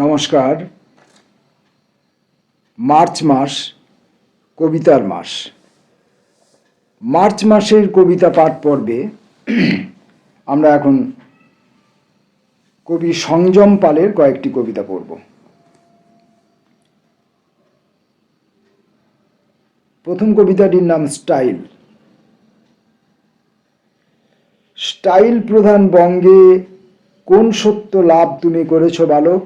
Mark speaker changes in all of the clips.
Speaker 1: নমস্কার। মার্চ মাস কবিতার মাস। মার্চ মাসের কবিতা পাঠ পর্বে আমরা এখন কবি সংযম পালের কয়েকটি কবিতা পড়ব। প্রথম কবিতাটির নাম স্টাইল। স্টাইল প্রধান বঙ্গে কোন সত্য লাভ তুমি করেছ বালক?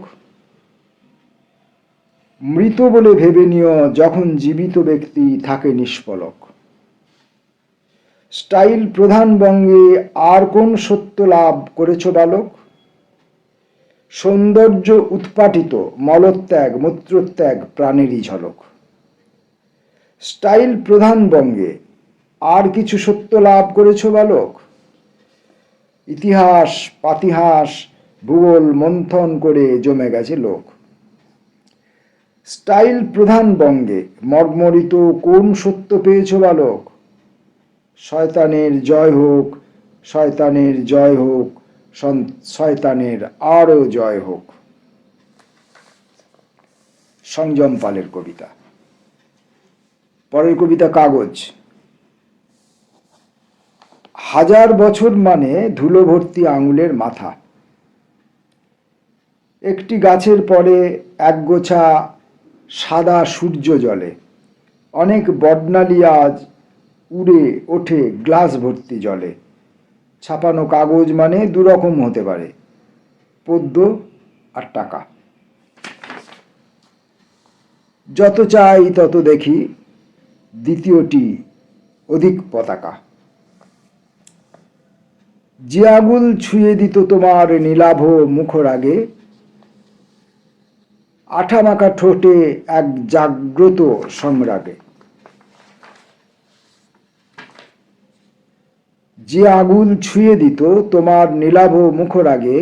Speaker 1: মৃত বলে ভেবে নিও যখন জীবিত ব্যক্তি থাকে নিষ্পলক। স্টাইল প্রধান বঙ্গে আর কোন সত্য লাভ করেছ বালক? সৌন্দর্য উৎপাটিত, মলত্যাগ মূত্রত্যাগ প্রাণেরই ঝলক। স্টাইল প্রধান বঙ্গে আর কিছু সত্য লাভ করেছ বালক? ইতিহাস পাতিহাস ভূগোল মন্থন করে জমে গেছে লোক। স্টাইল প্রধান বঙ্গে মর্মরিত কোন সত্য পেয়েছ বালক? শয়তানের জয় হোক, শয়তানের জয় হোক, শয়তানের আরও জয় হোক। সংযম পালের কবিতা। পরের কবিতা কাগজ। হাজার বছর মানে ধুলো ভর্তি আঙুলের মাথা। একটি গাছের পরে একগোছা সাদা সূর্য জ্বলে। অনেক বডনালি আজ উড়ে ওঠে গ্লাস ভর্তি জলে। ছাপানো কাগজ মানে দুরকম হতে পারে, পদ্য আর টাকা। যত চাই তত দেখি, দ্বিতীয়টি অধিক পতাকা। যে আঙুল ছুঁয়ে দিত তোমার নীলাভ মুখরাগে, আঠামাখা ঠোঁটে এক জাগ্রত সংরাগে। যে আঙুল ছুঁয়ে দিত তোমার নীলাভ মুখরাগে,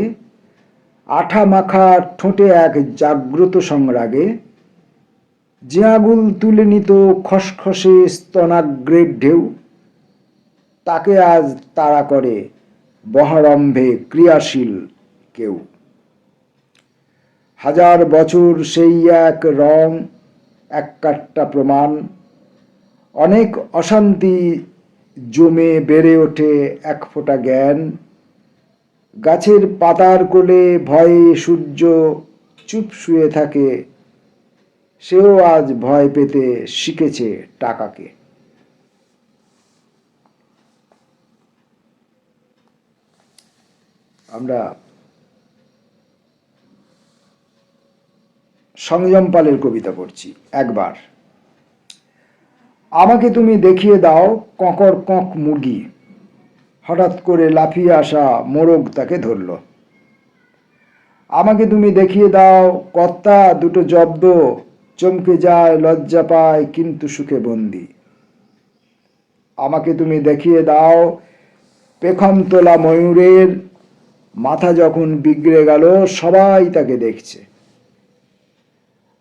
Speaker 1: আঠামাখা ঠোঁটে এক জাগ্রত সংরাগে। যে আঙুল তুলে নিত খসখসে স্তনাগ্রের ঢেউ, তাকে আজ তাড়া করে বহারম্ভে ক্রিয়াশীল কেউ। হাজার বছর সেই এক রং, এক কাট্টা প্রমাণ। অনেক অশান্তি জমে বেড়ে ওঠে এক ফোঁটা জ্ঞান। গাছের পাতার কোলে ভয়ে সূর্য চুপ শুয়ে থাকে, সেও আজ ভয় পেতে শিখেছে টাকাকে। আমরা সংযম পালের কবিতা পড়ছি। একবার। আমাকে তুমি দেখিয়ে দাও কঁকর কঁক মুরগি, হঠাৎ করে লাফিয়ে আসা মোরগ তাকে ধরল। আমাকে তুমি দেখিয়ে দাও কর্তা দুটো জব্দ, চমকে যায় লজ্জা পায় কিন্তু সুখে বন্দি। আমাকে তুমি দেখিয়ে দাও পেখম তোলা ময়ূরের মাথা যখন বিগড়ে গেল সবাই তাকে দেখছে।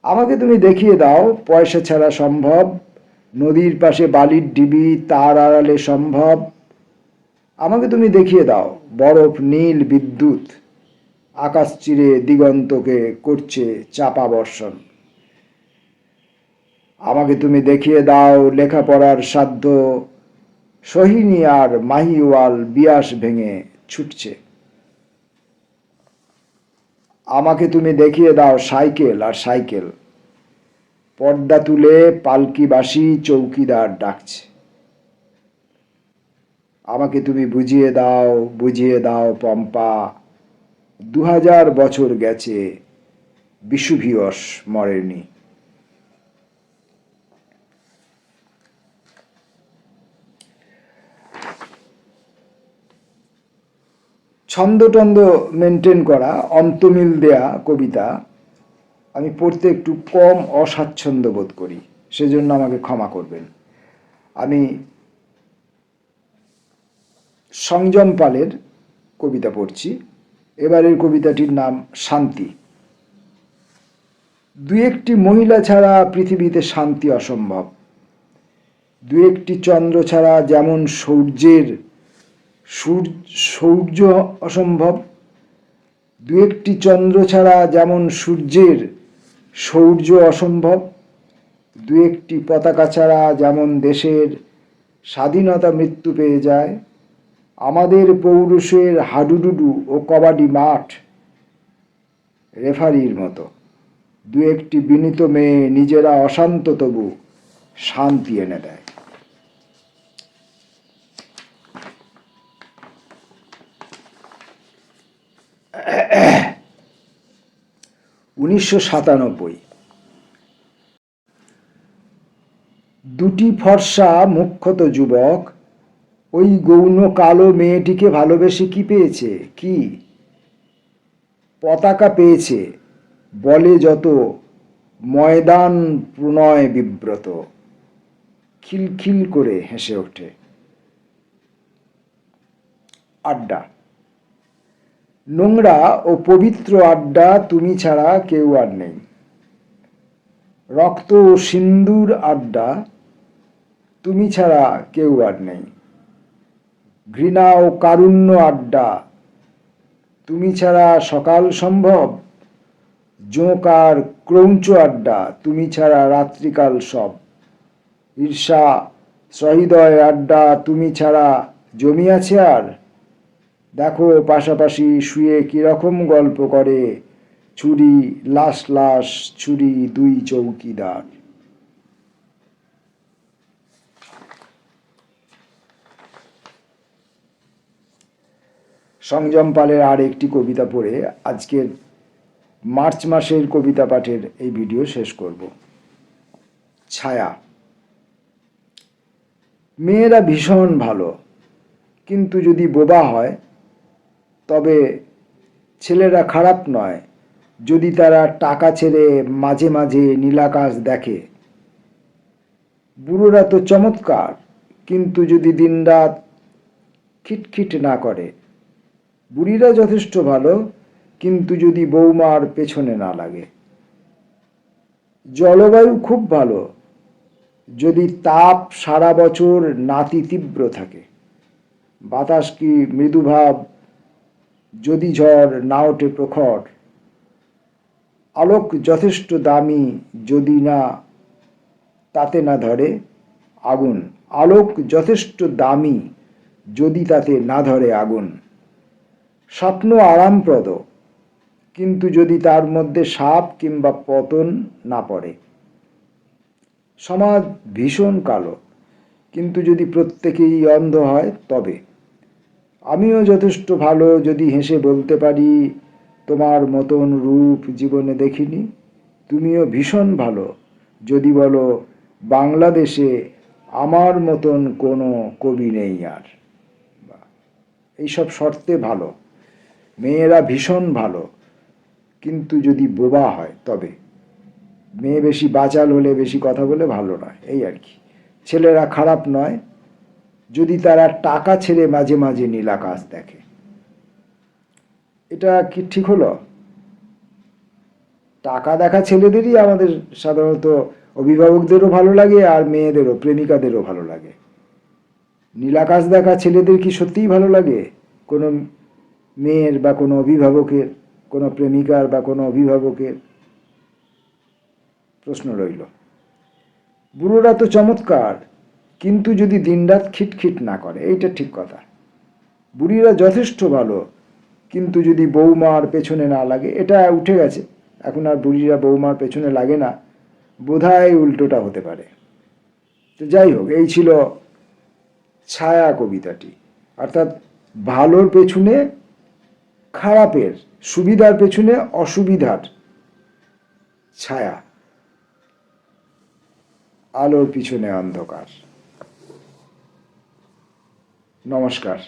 Speaker 1: আমাকে তুমি দেখিয়ে দাও পয়সা ছাড়া সম্ভব, নদীর পাশে বালির ডিবি তার আড়ালে সম্ভব। আমাকে তুমি দেখিয়ে দাও বরফ নীল বিদ্যুৎ, আকাশ চিরে দিগন্তকে করছে চাপা বর্ষণ। আমাকে তুমি দেখিয়ে দাও লেখাপড়ার সাধ্য, সোহিনী আর মাহিওয়াল বিয়াস ভেঙে ছুটছে। আমাকে তুমি দেখিয়ে দাও সাইকেল আর সাইকেল, পর্দা তুলে পালকিবাসী চৌকিদার ডাকছে। আমাকে তুমি বুঝিয়ে দাও পম্পা, 2000 বছর গেছে বিশুভিয়স মরেনি। ছন্দটন্দ মেনটেন করা, অন্তমিল দেয়া কবিতা আমি পড়তে একটু কম অস্বাচ্ছন্দ্য বোধ করি, সেজন্য আমাকে ক্ষমা করবেন। আমি সংযম পালের কবিতা পড়ছি। এবারের কবিতাটির নাম শান্তি। দু একটি মহিলা ছাড়া পৃথিবীতে শান্তি অসম্ভব। দু একটি চন্দ্র ছাড়া যেমন সূর্য অসম্ভব, দু একটি চন্দ্র ছাড়া যেমন সূর্যের সৌর্য অসম্ভব, দু একটি পতাকা ছাড়া যেমন দেশের স্বাধীনতা মৃত্যু পেয়ে যায়, আমাদের পৌরুষের হাডুডুডু ও কবাডি মাঠ রেফারির মতো। দু একটি বিনীত মেয়ে নিজেরা অশান্ত তবু শান্তি এনে দেয়। 1997। দুটি ফর্সা মুখ্যত যুবক ওই গৌণ কালো মেয়েটিকে ভালোবেসে কি পেয়েছে? কি পতাকা পেয়েছে বলে যত ময়দান প্রণয় বিব্রত। খিলখিল করে হেসে ওঠে। আড্ডা। নোংরা ও পবিত্র আড্ডা তুমি ছাড়া কেউ আর নেই। রক্ত ও সিন্দুর আড্ডা তুমি ছাড়া কেউ আর নেই। ঘৃণা ও কারুণ্য আড্ডা তুমি ছাড়া সকাল সম্ভব। জোঁক আর ক্রৌঞ্চ আড্ডা তুমি ছাড়া রাত্রিকাল সব। ঈর্ষা সহৃদয় আড্ডা তুমি ছাড়া জমিয়াছে আর। দেখো পাশাপাশি শুয়ে কিরকম গল্প করে ছুরি লাশ লাশ ছুরি দুই চৌকিদার। সংযম পালের আর একটি কবিতা পড়ে আজকের মার্চ মাসের কবিতা পাঠের এই ভিডিও শেষ করব। ছায়া। মেয়েরা ভীষণ ভালো, কিন্তু যদি বোবা হয় তবে ছেলেরা খারাপ নয় যদি তারা টাকা ছেড়ে মাঝে মাঝে নীলাকাশ দেখে। বুড়োরা তো চমৎকার, কিন্তু যদি দিনরাত খিটখিট না করে। বুড়িরা যথেষ্ট ভালো, কিন্তু যদি বৌমার পেছনে না লাগে। জলবায়ু খুব ভালো যদি তাপ সারা বছর নাতি তীব্র থাকে। বাতাস কি মৃদুভাব যদি ঝড় না ওঠে প্রখর। আলোক যথেষ্ট দামি যদি না তাতে না ধরে আগুন। আলোক যথেষ্ট দামি যদি তাতে না ধরে আগুন। স্বপ্ন আরামপ্রদ, কিন্তু যদি তার মধ্যে সাপ কিংবা পতন না পড়ে। সমাজ ভীষণ কালো, কিন্তু যদি প্রত্যেকেই অন্ধ হয় তবে। আমিও যথেষ্ট ভালো যদি হেসে বলতে পারি তোমার মতন রূপ জীবনে দেখিনি। তুমিও ভীষণ ভালো যদি বলো বাংলাদেশে আমার মতন কোনো কবি নেই আর। এইসব শর্তে ভালো। মেয়েরা ভীষণ ভালো, কিন্তু যদি বোবা হয় তবে। মেয়ে বেশি বাচাল হলে বেশি কথা বলে ভালো নয়, এই আর কি। ছেলেরা খারাপ নয় যদি তারা টাকা ছেড়ে মাঝে মাঝে নীলাকাশ দেখে। এটা কি ঠিক হলো? টাকা দেখা ছেলেদেরই আমাদের সাধারণত অভিভাবকদেরও ভালো লাগে আর মেয়েদেরও প্রেমিকাদেরও ভালো লাগে। নীলাকাশ দেখা ছেলেদের কি সত্যিই ভালো লাগে? কোনো মেয়ের বা কোনো অভিভাবকের, কোনো প্রেমিকার বা কোনো অভিভাবকের? প্রশ্ন রইল। বুড়োরা তো চমৎকার, কিন্তু যদি দিনরাত খিটখিট না করে। এইটা ঠিক কথা। বুড়িরা যথেষ্ট ভালো, কিন্তু যদি বৌমার পেছনে না লাগে। এটা উঠে গেছে, এখন আর বুড়িরা বৌমার পেছনে লাগে না। বোধহয় উল্টোটা হতে পারে। তো যাই হোক, এই ছিল ছায়া কবিতাটি। অর্থাৎ ভালোর পেছনে খারাপের, সুবিধার পেছনে অসুবিধার ছায়া, আলোর পিছনে অন্ধকার। নমস্কার।